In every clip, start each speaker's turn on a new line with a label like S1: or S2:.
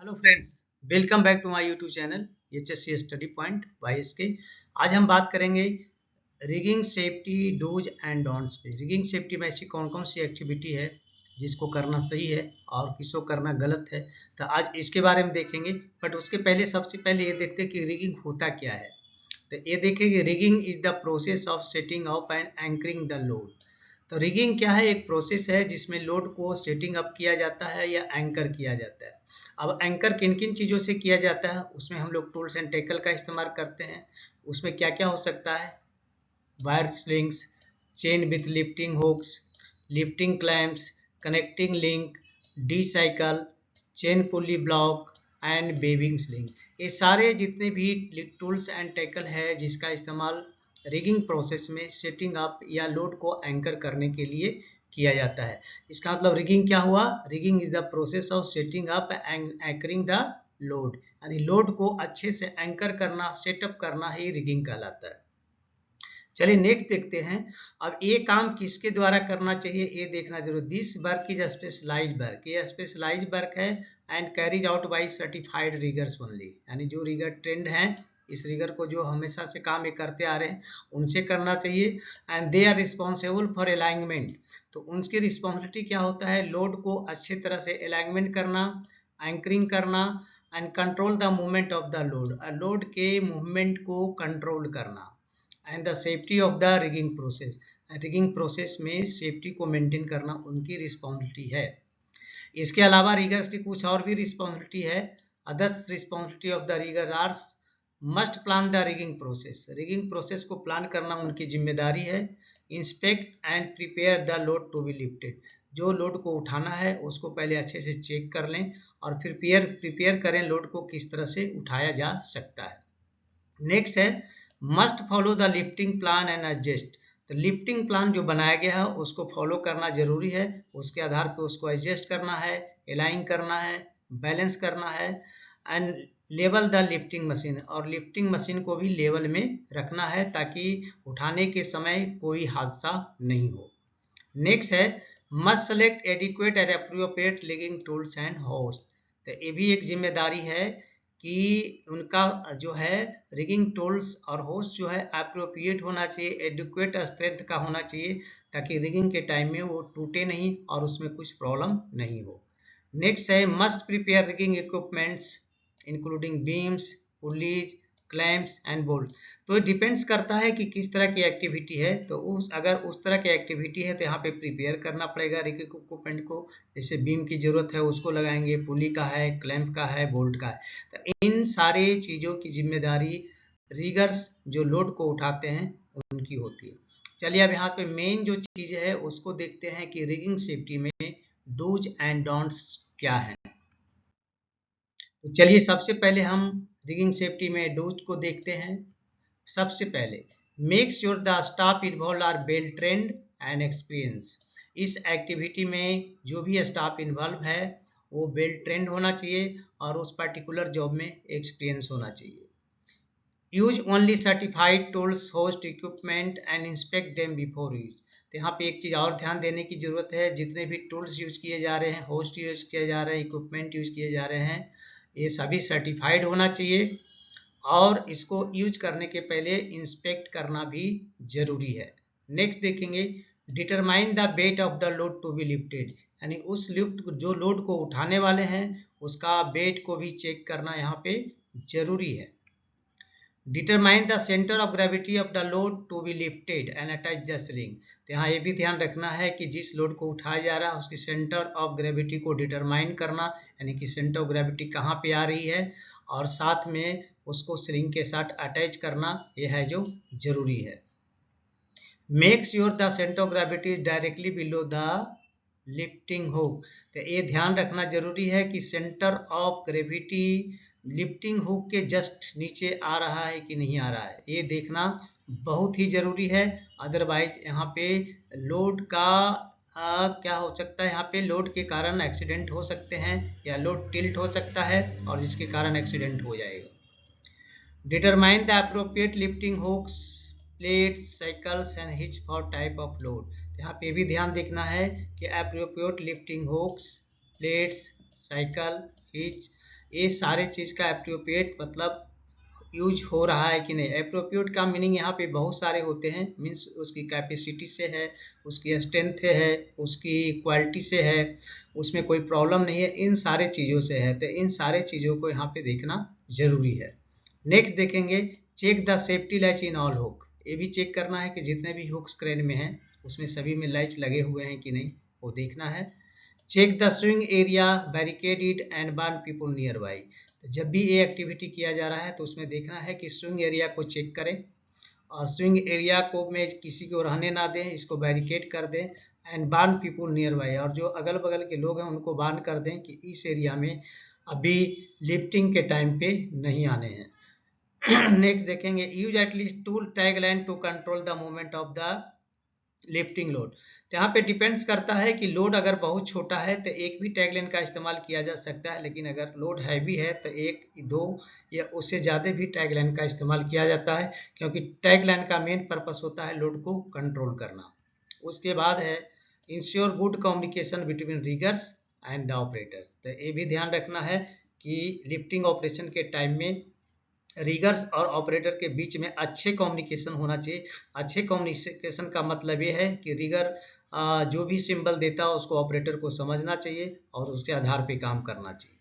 S1: Hello friends, welcome back to my YouTube channel HSC study point by SK. आज हम बात करेंगे rigging safety dos and don'ts पे। Rigging safety में ऐसी कौन कौन सी एक्टिविटी है जिसको करना सही है और किसको करना गलत है, तो आज इसके बारे में देखेंगे। बट उसके पहले सबसे पहले ये देखते हैं कि रिगिंग होता क्या है। तो ये देखेंगे, rigging is the process of setting up and anchoring the load. तो रिगिंग क्या है? एक प्रोसेस है जिसमें लोड को सेटिंग अप किया जाता है या एंकर किया जाता है। अब एंकर किन किन चीज़ों से किया जाता है, उसमें हम लोग टूल्स एंड टेकल का इस्तेमाल करते हैं। उसमें क्या क्या हो सकता है? Wire slings, chain with lifting hooks, lifting clamps, connecting link, D shackle, chain pulley block and webbing sling. ये सारे जितने भी टूल्स एंड टेकल है जिसका इस्तेमाल रिगिंग प्रोसेस में सेटिंग अप या लोड को एंकर करने के लिए किया जाता है। इसका मतलब रिगिंग क्या हुआ? Rigging is the process of setting up and anchoring the load, यानी लोड को अच्छे से एंकर करना, सेटअप करना ही रिगिंग कहलाता है। चलिए नेक्स्ट देखते हैं। अब ये काम किसके द्वारा करना चाहिए ये देखना जरूर। This work is specialised work, ये स्पेशलाइज्ड वर्क है and carries out by certified riggers only, यानी जो रिगर ट्रेंड हैं, इस रिगर को जो हमेशा से काम ये करते आ रहे हैं उनसे करना चाहिए। And they are responsible for alignment, तो उनकी रिस्पॉन्सिबिलिटी क्या होता है? लोड को अच्छी तरह से अलाइनमेंट करना, एंकरिंग करना and control the movement of the load, load के मूवमेंट को कंट्रोल करना and the safety of the rigging process, rigging process में सेफ्टी को मेंटेन करना उनकी रिस्पॉन्सिबिलिटी है। इसके अलावा रिगर्स की कुछ और भी रिस्पॉन्सिबिलिटी है। Others responsibility of the riggers must plan the rigging process, rigging process को प्लान करना उनकी जिम्मेदारी है। Inspect and prepare the load to be lifted, जो लोड को उठाना है उसको पहले अच्छे से चेक कर लें और फिर प्रिपेयर करें लोड को किस तरह से उठाया जा सकता है। नेक्स्ट है must follow the lifting plan and adjust, तो लिफ्टिंग प्लान जो बनाया गया है उसको फॉलो करना जरूरी है। उसके आधार पर उसको एडजस्ट करना है, अलाइन करना है, बैलेंस करना है and level the lifting machine, और लिफ्टिंग मशीन को भी लेवल में रखना है ताकि उठाने के समय कोई हादसा नहीं हो। नेक्स्ट है must select adequate and appropriate rigging tools and host, तो ये भी एक जिम्मेदारी है कि उनका जो है रिगिंग टूल्स और होस्ट जो है अप्रोप्रिएट होना चाहिए, एडिक्वेट स्ट्रेंथ का होना चाहिए ताकि रिगिंग के टाइम में वो टूटे नहीं और उसमें कुछ प्रॉब्लम नहीं हो। नेक्स्ट है must prepare rigging equipments including beams, pulleys, clamps and bolt, तो डिपेंड्स करता है कि किस तरह की एक्टिविटी है। तो अगर उस तरह की एक्टिविटी है तो यहाँ पे प्रिपेयर करना पड़ेगा रिगिंग इक्विपमेंट को। जैसे बीम की जरूरत है उसको लगाएंगे, पुली का है, क्लैंप का है, बोल्ट का है। तो इन सारे चीज़ों की जिम्मेदारी रिगर्स जो लोड को उठाते हैं उनकी होती है। चलिए अब यहाँ पे मेन जो चीज़ है उसको देखते हैं कि रिगिंग सेफ्टी में डूज एंड डोंट्स क्या है। तो चलिए सबसे पहले हम रिगिंग सेफ्टी में डूज को देखते हैं। सबसे पहले make sure the staff involved are well trained and experience, इस एक्टिविटी में जो भी स्टाफ इन्वॉल्व है वो वेल ट्रेंड होना चाहिए और उस पर्टिकुलर जॉब में एक्सपीरियंस होना चाहिए। Use only certified tools, host equipment and inspect them before use, तो यहाँ पे एक चीज़ और ध्यान देने की जरूरत है। जितने भी टूल्स यूज किए जा रहे हैं, होस्ट यूज किए जा रहे हैं, इक्विपमेंट यूज किए जा रहे हैं, ये सभी सर्टिफाइड होना चाहिए और इसको यूज करने के पहले इंस्पेक्ट करना भी जरूरी है। नेक्स्ट देखेंगे determine the weight of the load to be lifted, यानी उस लिफ्ट जो लोड को उठाने वाले हैं उसका वेट को भी चेक करना यहाँ पे जरूरी है। Determine the centre of gravity of the load to be lifted and attach the sling, तो यहाँ ये भी ध्यान रखना है कि जिस लोड को उठाया जा रहा है उसकी सेंटर ऑफ ग्रेविटी को डिटरमाइन करना, यानी कि सेंटर ऑफ ग्रेविटी कहाँ पे आ रही है और साथ में उसको स्लिंग के साथ अटैच करना, यह है जो जरूरी है। Make sure the centre of gravity directly below the lifting hook, तो ये ध्यान रखना जरूरी है कि centre of gravity lifting hook के जस्ट नीचे आ रहा है कि नहीं आ रहा है, ये देखना बहुत ही जरूरी है। अदरवाइज यहाँ पे लोड का क्या हो सकता है, यहाँ पे लोड के कारण एक्सीडेंट हो सकते हैं या लोड टिल्ट हो सकता है और जिसके कारण एक्सीडेंट हो जाएगा। Determine the appropriate lifting hooks, plates, shackles and hitch for type of load, यहाँ पे भी ध्यान देखना है कि appropriate lifting hooks, plates, shackle, hitch, ये सारे चीज़ का एप्रोप्रिएट मतलब यूज हो रहा है कि नहीं। एप्रोप्रिएट का मीनिंग यहाँ पे बहुत सारे होते हैं, मीन्स उसकी कैपेसिटी से है, उसकी स्ट्रेंथ से है, उसकी क्वालिटी से है, उसमें कोई प्रॉब्लम नहीं है, इन सारे चीज़ों से है। तो इन सारे चीज़ों को यहाँ पे देखना जरूरी है। नेक्स्ट देखेंगे, check the safety latch in all hooks. ये भी चेक करना है कि जितने भी हुक्स क्रेन में हैं उसमें सभी में लैच लगे हुए हैं कि नहीं, वो देखना है। Check the swing area, barricade it and warn people nearby. जब भी ये एक्टिविटी किया जा रहा है तो उसमें देखना है कि स्विंग एरिया को चेक करें और स्विंग एरिया को में किसी को रहने ना दें, इसको बैरिकेड कर दें and warn people near by, और जो अगल बगल के लोग हैं उनको बार्न कर दें कि इस एरिया में अभी लिफ्टिंग के टाइम पे नहीं आने हैं। नेक्स्ट देखेंगे, use at least tool tag line to control the movement of the lifting load. तो यहाँ पे डिपेंड्स करता है कि लोड अगर बहुत छोटा है तो एक भी टैगलाइन का इस्तेमाल किया जा सकता है, लेकिन अगर लोड हैवी है तो एक, दो या उससे ज़्यादा भी टैगलाइन का इस्तेमाल किया जाता है, क्योंकि टैगलाइन का मेन पर्पस होता है लोड को कंट्रोल करना। उसके बाद है ensure good communication between riggers and the operators. तो ये भी ध्यान रखना है कि लिफ्टिंग ऑपरेशन के टाइम में रिगर्स और ऑपरेटर के बीच में अच्छे कम्युनिकेशन होना चाहिए। अच्छे कम्युनिकेशन का मतलब ये है कि रिगर जो भी सिंबल देता है उसको ऑपरेटर को समझना चाहिए और उसके आधार पे काम करना चाहिए।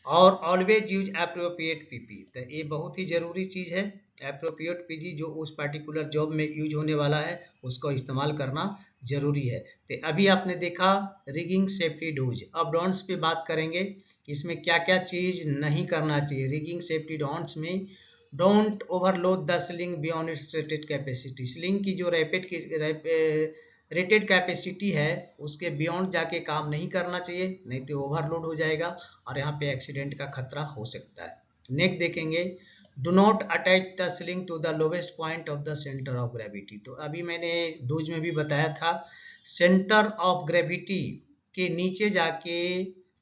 S1: और ऑलवेज यूज अप्रोप्रिएट पीपी, तो ये बहुत ही ज़रूरी चीज़ है। अप्रोप्रिएट पीजी जो उस पार्टिकुलर जॉब में यूज होने वाला है उसको इस्तेमाल करना जरूरी है। तो अभी आपने देखा रिगिंग सेफ्टी डोज। अब डॉन्ट्स पे बात करेंगे, इसमें क्या क्या चीज़ नहीं करना चाहिए। रिगिंग सेफ्टी डॉन्ट्स में, don't overload the sling beyond it's rated capacity. Sling की जो रेटेड कैपेसिटी है उसके बियॉन्ड जाके काम नहीं करना चाहिए, नहीं तो ओवरलोड हो जाएगा और यहाँ पे एक्सीडेंट का खतरा हो सकता है। नेक्स्ट देखेंगे, do not attach the sling to the lowest point of the centre of gravity. तो अभी मैंने डोज में भी बताया था, सेंटर ऑफ ग्रेविटी के नीचे जाके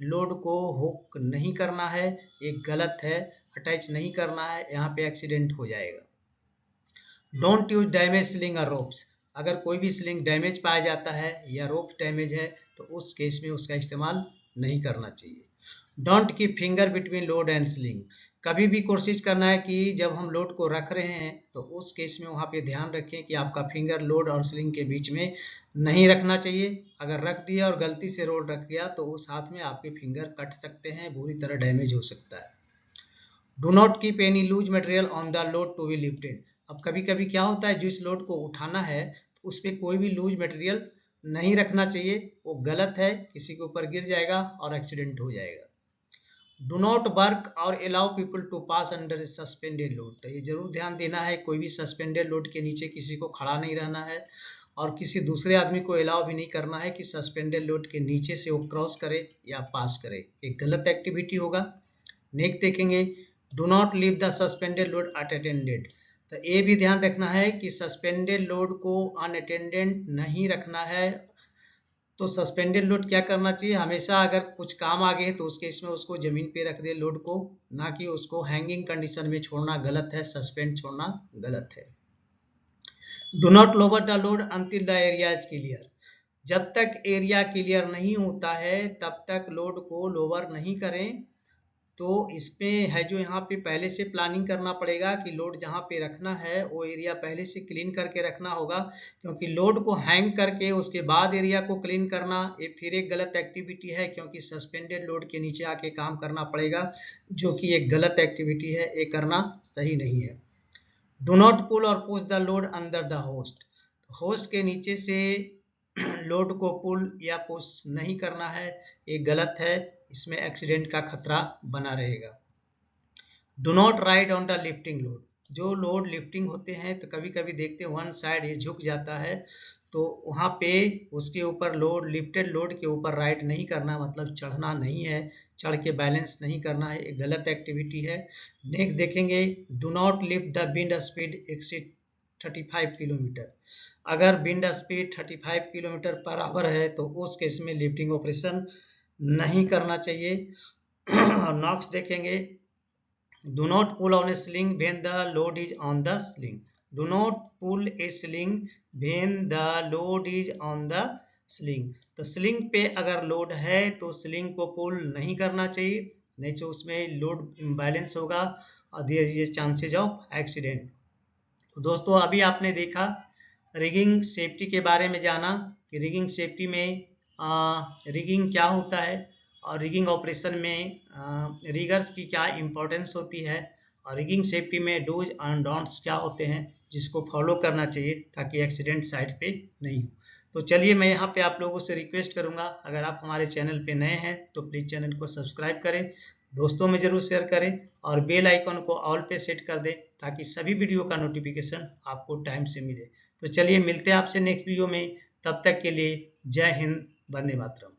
S1: लोड को हुक नहीं करना है, ये गलत है। अटैच नहीं करना है, यहाँ पे एक्सीडेंट हो जाएगा। डोंट यूज डैमेज स्लिंग और रोप्स। अगर कोई भी स्लिंग डैमेज पाया जाता है या रोप डैमेज है तो उस केस में उसका इस्तेमाल नहीं करना चाहिए। Don't keep finger between load and sling. कभी भी कोशिश करना है कि जब हम लोड को रख रहे हैं तो उस केस में वहाँ पे ध्यान रखें कि आपका फिंगर लोड और स्लिंग के बीच में नहीं रखना चाहिए। अगर रख दिया और गलती से रोड रख गया तो उस हाथ में आपके फिंगर कट सकते हैं, बुरी तरह डैमेज हो सकता है। Do not keep any loose material on the load to be lifted. अब कभी कभी क्या होता है, जिस लोड को उठाना है तो उस पर कोई भी लूज मटेरियल नहीं रखना चाहिए, वो गलत है, किसी के ऊपर गिर जाएगा और एक्सीडेंट हो जाएगा। Do not work or allow people to pass under suspended load. तो ये जरूर ध्यान देना है, कोई भी सस्पेंडेड लोड के नीचे किसी को खड़ा नहीं रहना है और किसी दूसरे आदमी को अलाउ भी नहीं करना है कि सस्पेंडेड लोड के नीचे से वो क्रॉस करे या पास करे, एक गलत एक्टिविटी होगा। नेक्स्ट देखेंगे, do not leave the suspended load unattended. तो ये भी ध्यान रखना है कि सस्पेंडेड लोड को अनअटेंडेड नहीं रखना है। तो सस्पेंडेड लोड क्या करना चाहिए, हमेशा अगर कुछ काम आ गए तो उसके इसमें उसको जमीन पे रख दे लोड को, ना कि उसको हैंगिंग कंडीशन में छोड़ना गलत है, सस्पेंड छोड़ना गलत है। Do not lower the load until the area is clear. जब तक एरिया क्लियर नहीं होता है तब तक लोड को लोवर नहीं करें। तो इसमें है जो यहाँ पे पहले से प्लानिंग करना पड़ेगा कि लोड जहाँ पे रखना है वो एरिया पहले से क्लीन करके रखना होगा, क्योंकि लोड को हैंग करके उसके बाद एरिया को क्लीन करना ये फिर एक गलत एक्टिविटी है, क्योंकि सस्पेंडेड लोड के नीचे आके काम करना पड़ेगा, जो कि एक गलत एक्टिविटी है, ये करना सही नहीं है। डू नॉट पुल और push the load under the host. Host के नीचे से लोड को पुल या पुश नहीं करना है, ये गलत है, इसमें एक्सीडेंट का खतरा बना रहेगा। Do not ride on the lifting load. जो लोड लिफ्टिंग होते हैं तो कभी कभी देखते हैं वन साइड ये झुक जाता है, तो वहाँ पे उसके ऊपर लोड, लिफ्टेड लोड के ऊपर राइड नहीं करना, मतलब चढ़ना नहीं है, चढ़ के बैलेंस नहीं करना है, एक गलत एक्टिविटी है। नेक्स्ट देखेंगे, do not lift the wind speed exceed 35 kilometre. अगर wind speed 35 kilometre per hour है तो उस केस में लिफ्टिंग ऑपरेशन नहीं करना चाहिए। नॉक्स देखेंगे, do not pull on a sling when the load is on the sling. Do not pull a sling when the load is on the sling. तो sling पे अगर लोड है तो स्लिंग को पुल नहीं करना चाहिए, नहीं तो उसमें लोड इम्बैलेंस होगा और there is chances of accident. तो दोस्तों अभी आपने देखा रिगिंग सेफ्टी के बारे में, जाना कि रिगिंग सेफ्टी में रिगिंग क्या होता है और रिगिंग ऑपरेशन में रिगर्स की क्या इम्पोर्टेंस होती है और रिगिंग सेफ्टी में डूज एंड डोंट्स क्या होते हैं जिसको फॉलो करना चाहिए ताकि एक्सीडेंट साइड पे नहीं हो। तो चलिए मैं यहाँ पे आप लोगों से रिक्वेस्ट करूँगा, अगर आप हमारे चैनल पे नए हैं तो प्लीज़ चैनल को सब्सक्राइब करें, दोस्तों में ज़रूर शेयर करें और बेल आइकन को ऑल पे सेट कर दें ताकि सभी वीडियो का नोटिफिकेशन आपको टाइम से मिले। तो चलिए मिलते हैं आपसे नेक्स्ट वीडियो में, तब तक के लिए जय हिंद, वंदे मातरम।